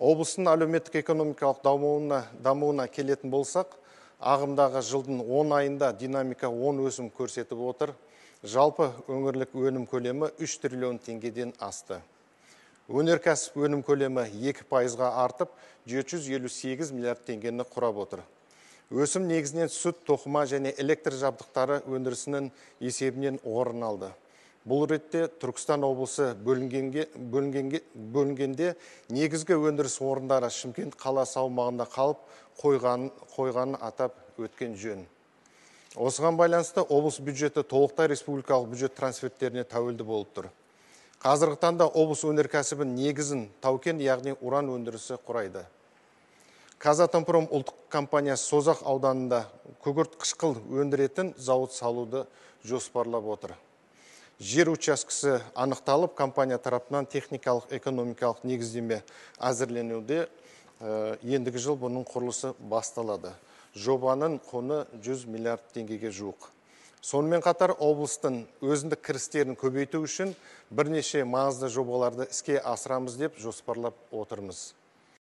Облыстың әлеуметтік экономикалық дамуына келетін болсақ, ағымдағы жылдың 10 айында динамика 10 өсім көрсетіп отыр. Жалпы өңірлік өнім көлемі 3 триллион теңгеден асты. Өнеркәсіп өнім көлемі 2%-ға артып, 758 миллиард теңгені құрап отыр. Өсім негізінен сүт, тоқыма және электр жабдықтары өндірісінің есебінен орын алды. Бұл ретте Түркістан облысы бөлінгенде негізгі өндіріс орындары Шымкент қаласы аумағында қалып қойғанын атап өткен жөн. Осыған байланысты облыс бюджеті толықтай республикалық бюджет трансферттеріне тәуелді болып тұр. Қазіргі таңда облыс өнеркәсібін негізін тау-кен, яғни уран өндірісі құрайды. Казатомпром ұлттық компаниясы Созақ ауданында күкірт қышқыл өндіретін зауыт салуды жоспарлап отыр. Жер учаскесі анықталып, компания тарапынан техникалық экономикалық негіздеме әзірленуде, ендігі жыл бұның құрылысы басталады. Жобаның құны 100 миллиард теңгеге жуық. Сонымен қатар облыстың өзіндік кірістерін көбейту үшін бірнеше маңызды жобаларды іске асырамыз деп жоспарлап отырмыз.